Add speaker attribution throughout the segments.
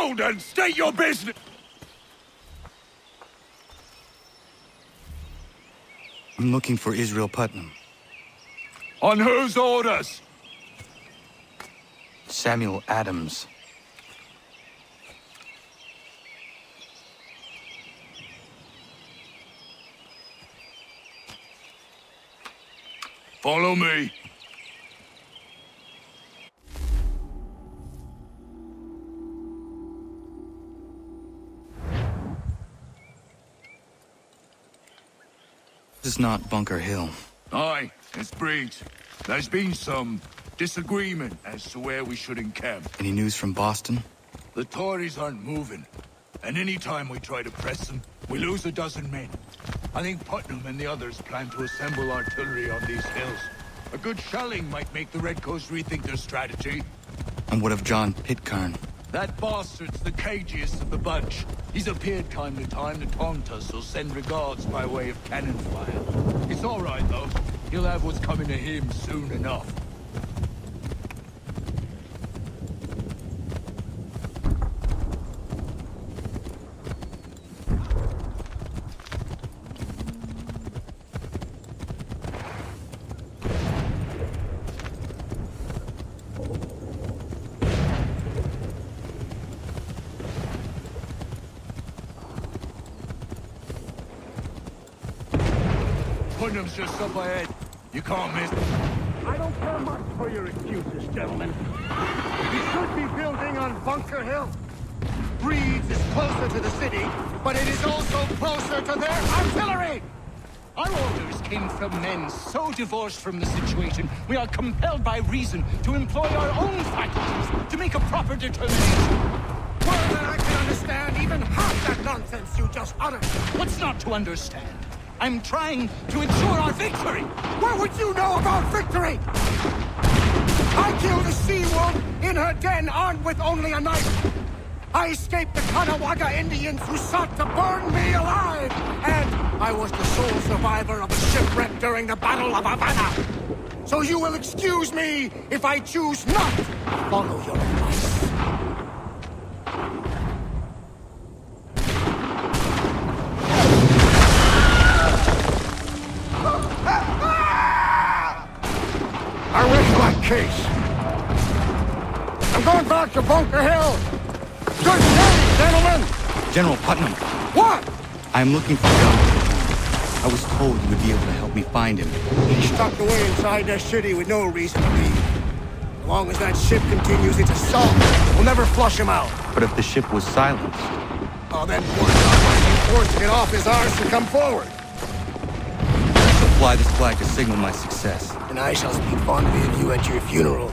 Speaker 1: around and state your business!
Speaker 2: I'm looking for Israel Putnam.
Speaker 1: On whose orders?
Speaker 2: Samuel Adams.
Speaker 1: Follow me.
Speaker 2: This is not Bunker Hill.
Speaker 1: Aye, it's Breach. There's been some disagreement as to where we should encamp.
Speaker 2: Any news from Boston?
Speaker 1: The Tories aren't moving, and any time we try to press them, we lose a dozen men. I think Putnam and the others plan to assemble artillery on these hills. A good shelling might make the Redcoats rethink their strategy.
Speaker 2: And what of John Pitcairn?
Speaker 1: That bastard's the cagiest of the bunch. He's appeared time to time to taunt us or send regards by way of cannon fire. It's all right, though. He'll have what's coming to him soon enough. Putnam's just up ahead. You can't miss.
Speaker 3: I don't care much for your excuses, gentlemen. We should be building on Bunker Hill. Breeds is closer to the city, but it is also closer to their artillery!
Speaker 4: Our orders came from men so divorced from the situation, we are compelled by reason to employ our own faculties to make a proper determination.
Speaker 3: Well, then I can understand even half that nonsense you just uttered.
Speaker 4: What's not to understand? I'm trying to ensure our victory!
Speaker 3: What would you know about victory? I killed a sea-wolf in her den armed with only a knife. I escaped the Kanawha Indians who sought to burn me alive. And I was the sole survivor of a shipwreck during the Battle of Havana. So you will excuse me if I choose not to follow your advice. Case. I'm going back to Bunker Hill. Good day, gentlemen.
Speaker 2: General Putnam.
Speaker 3: What?
Speaker 2: I'm looking for John Pitcairn. I was told you would be able to help me find him.
Speaker 3: He's tucked away inside that city with no reason to leave. As long as that ship continues its assault, we'll never flush him out.
Speaker 2: But if the ship was silenced?
Speaker 3: Oh, then one might be forced to get off his arse to come forward.
Speaker 2: I shall fly this flag to signal my success.
Speaker 3: And I shall speak fondly of you at your funeral.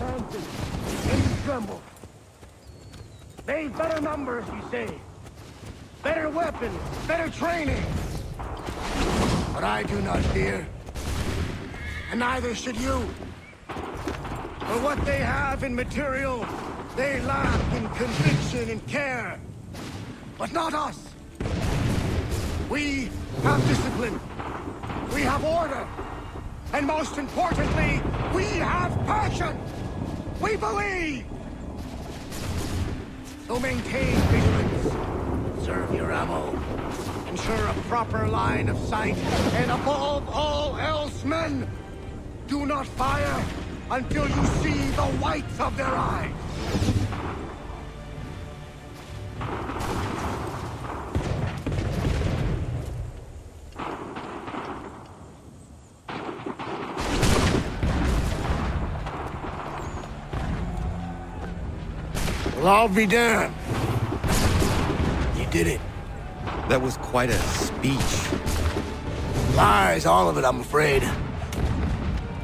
Speaker 3: panted and he trembled. They've better numbers, you say. Better weapons, better training. But I do not fear. And neither should you. For what they have in material, they lack in conviction and care. But not us. We have discipline. We have order. And most importantly, we have passion. We believe. So maintain vigilance. Serve your ammo. Ensure a proper line of sight. And above all else, men, do not fire until you see the whites of their eyes. Well, I'll be damned. You did it.
Speaker 2: That was quite a speech.
Speaker 3: Lies, all of it, I'm afraid.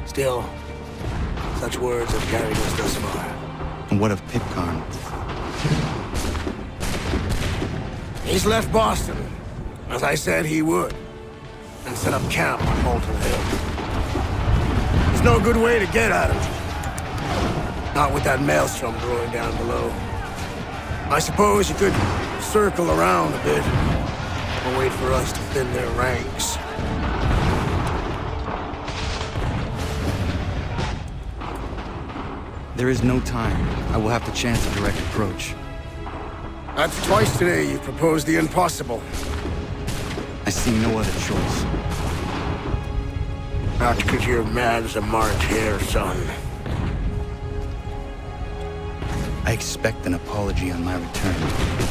Speaker 3: Still, such words have carried us thus far.
Speaker 2: And what of Pitcairn?
Speaker 3: He's left Boston, as I said he would, and set up camp on Molten Hill. There's no good way to get at him. Not with that maelstrom brewing down below. I suppose you could circle around a bit, and wait for us to thin their ranks.
Speaker 2: There is no time. I will have to chance a direct approach.
Speaker 3: That's twice today you've proposed the impossible.
Speaker 2: I see no other choice.
Speaker 3: Not because you're mad as a March hare, son.
Speaker 2: I expect an apology on my return.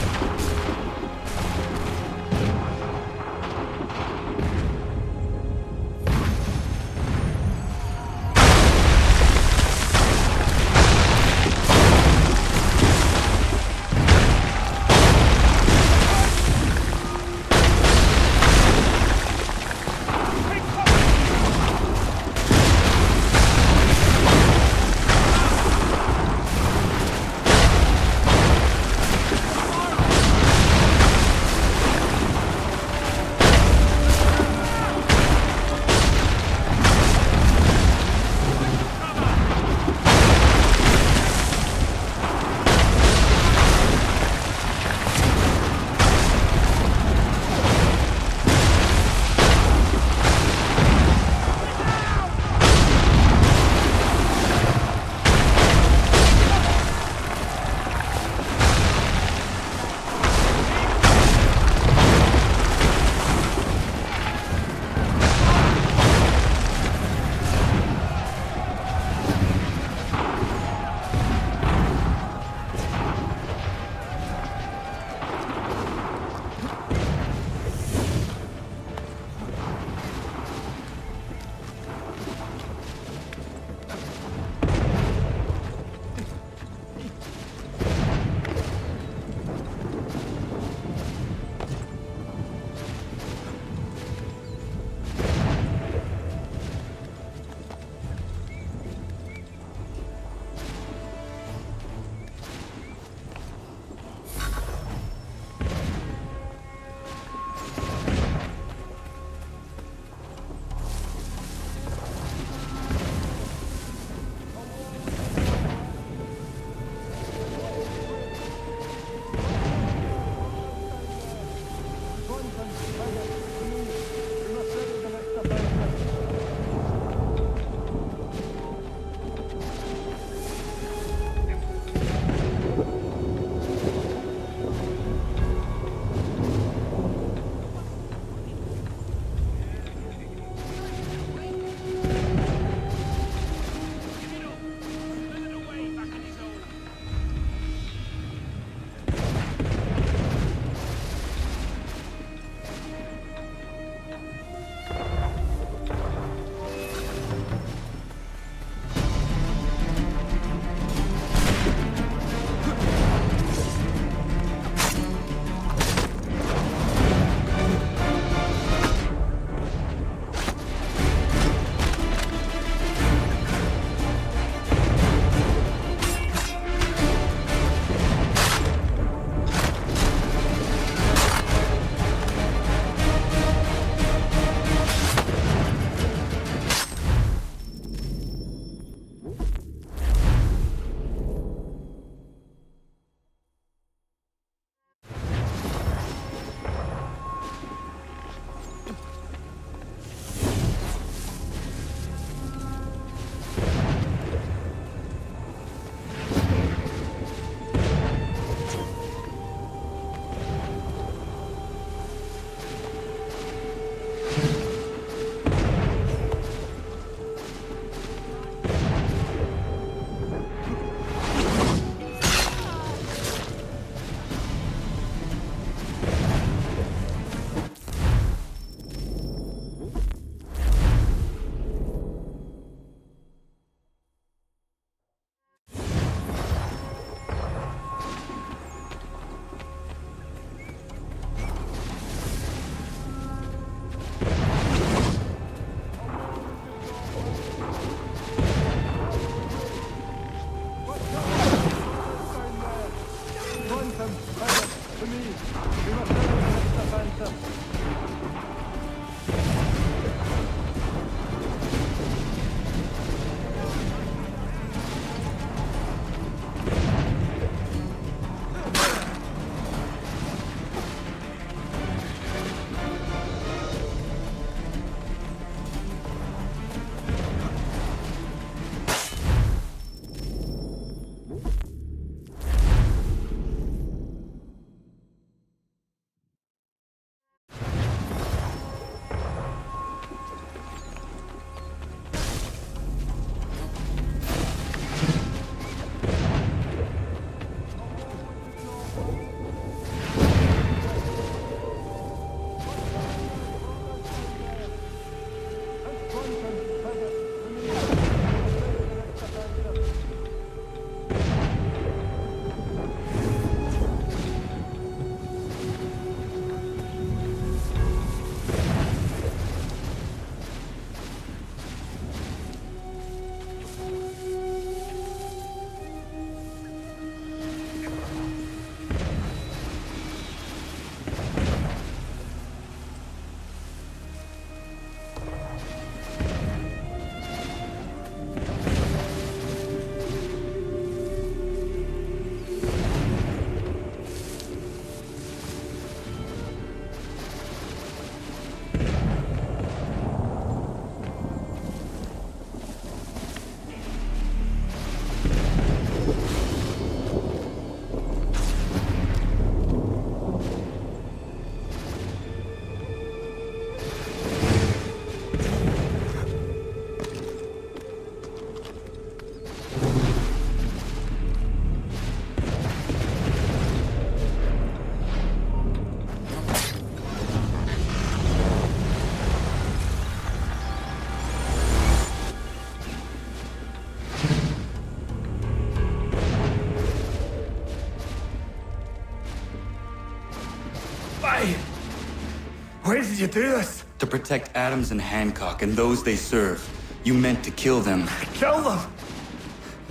Speaker 3: Why did you do this?
Speaker 2: To protect Adams and Hancock and those they serve. You meant to kill them.
Speaker 3: Kill them?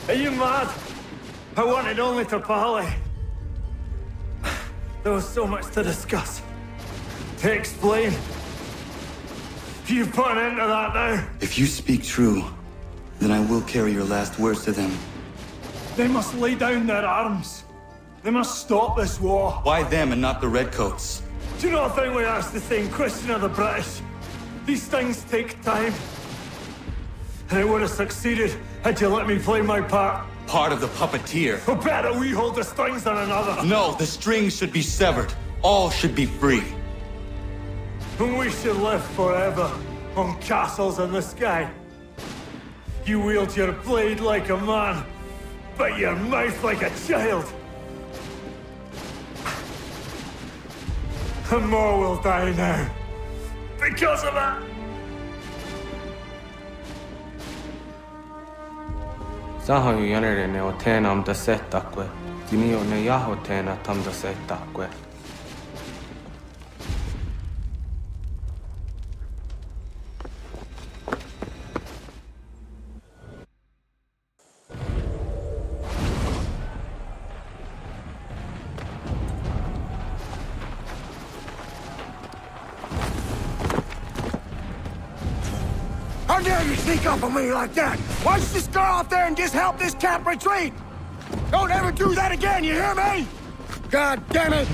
Speaker 3: Are you mad? I wanted only to parley. There was so much to discuss. To explain. You've put an end to that now.
Speaker 2: If you speak true, then I will carry your last words to them.
Speaker 3: They must lay down their arms. They must stop this war.
Speaker 2: Why them and not the Redcoats?
Speaker 3: Do you not think we asked the same question of the British? These things take time. And it would have succeeded had you let me play my part.
Speaker 2: Part of the puppeteer.
Speaker 3: Oh, better we hold the strings than another.
Speaker 2: No, the strings should be severed. All should be free.
Speaker 3: And we should live forever on castles in the sky. You wield your blade like a man, but your mouth like a child. And more will die now. Because of that.
Speaker 5: Sahoju jänerene o teena am da settakwe. Dini o ne yaho teena tam da settakwe.
Speaker 3: How dare you sneak up on me like that? Why don't you just go out there and just help this camp retreat? Don't ever do that again, you hear me? God damn it!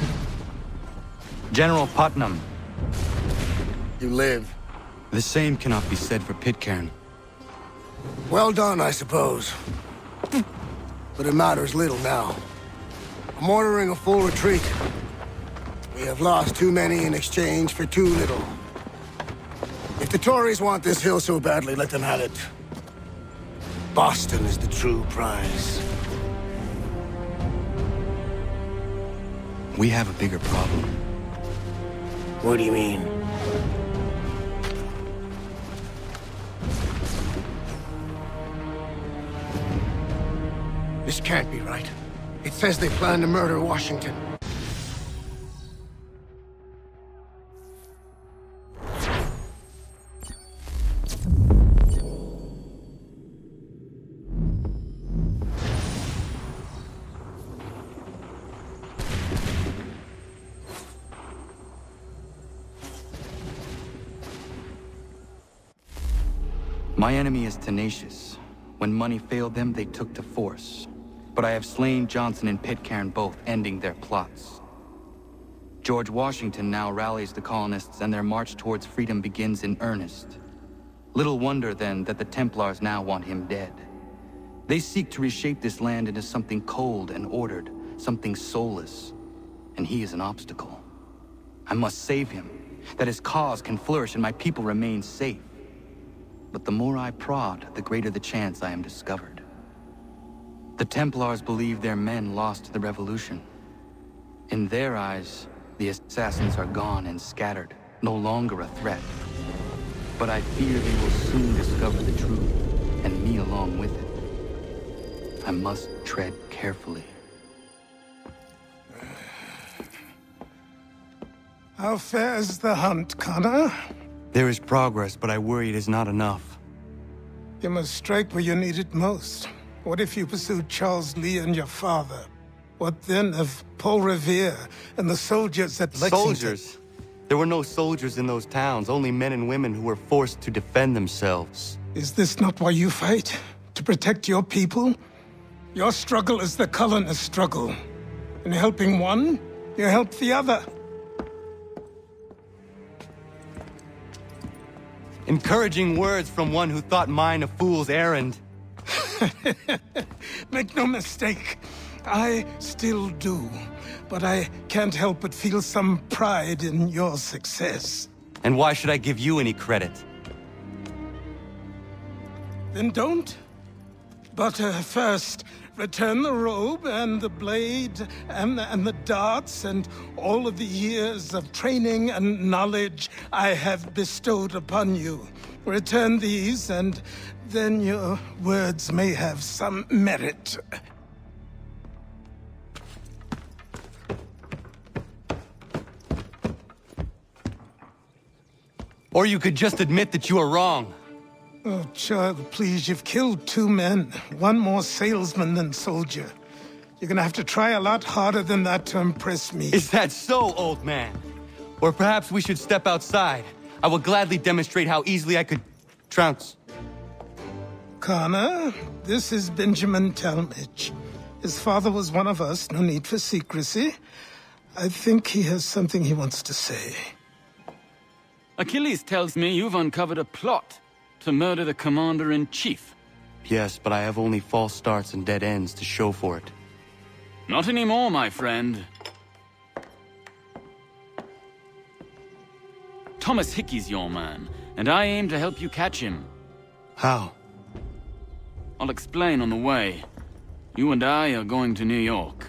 Speaker 2: General Putnam.
Speaker 3: You live.
Speaker 2: The same cannot be said for Pitcairn.
Speaker 3: Well done, I suppose. But it matters little now. I'm ordering a full retreat. We have lost too many in exchange for too little. If the Tories want this hill so badly, let them have it. Boston is the true prize.
Speaker 2: We have a bigger problem.
Speaker 3: What do you mean? This can't be right. It says they plan to murder Washington.
Speaker 2: My enemy is tenacious. When money failed them, they took to force. But I have slain Johnson and Pitcairn both, ending their plots. George Washington now rallies the colonists, and their march towards freedom begins in earnest. Little wonder, then, that the Templars now want him dead. They seek to reshape this land into something cold and ordered, something soulless. And he is an obstacle. I must save him, that his cause can flourish and my people remain safe. But the more I prod, the greater the chance I am discovered. The Templars believe their men lost the revolution. In their eyes, the assassins are gone and scattered, no longer a threat. But I fear they will soon discover the truth, and me along with it. I must tread carefully.
Speaker 3: How fares the hunt, Connor?
Speaker 2: There is progress, but I worry it is not enough.
Speaker 3: You must strike where you need it most. What if you pursued Charles Lee and your father? What then of Paul Revere and the soldiers at Lexington?
Speaker 2: Soldiers? There were no soldiers in those towns, only men and women who were forced to defend themselves.
Speaker 3: Is this not why you fight? To protect your people? Your struggle is the colonists' struggle. In helping one, you help the other.
Speaker 2: Encouraging words from one who thought mine a fool's errand.
Speaker 3: Make no mistake, I still do. But I can't help but feel some pride in your success.
Speaker 2: And why should I give you any credit?
Speaker 3: Then don't. But first, return the robe and the blade and the darts and all of the years of training and knowledge I have bestowed upon you. Return these, and then your words may have some merit.
Speaker 2: Or you could just admit that you are wrong.
Speaker 3: Oh, child, please, you've killed 2 men. One more salesman than soldier. You're gonna have to try a lot harder than that to impress me.
Speaker 2: Is that so, old man? Or perhaps we should step outside. I will gladly demonstrate how easily I could trounce.
Speaker 3: Connor, this is Benjamin Talmadge. His father was one of us, no need for secrecy. I think he has something he wants to say.
Speaker 6: Achilles tells me you've uncovered a plot to murder the Commander-in-Chief.
Speaker 2: Yes, but I have only false starts and dead ends to show for it.
Speaker 6: Not anymore, my friend. Thomas Hickey's your man, and I aim to help you catch him.
Speaker 2: How?
Speaker 6: I'll explain on the way. You and I are going to New York.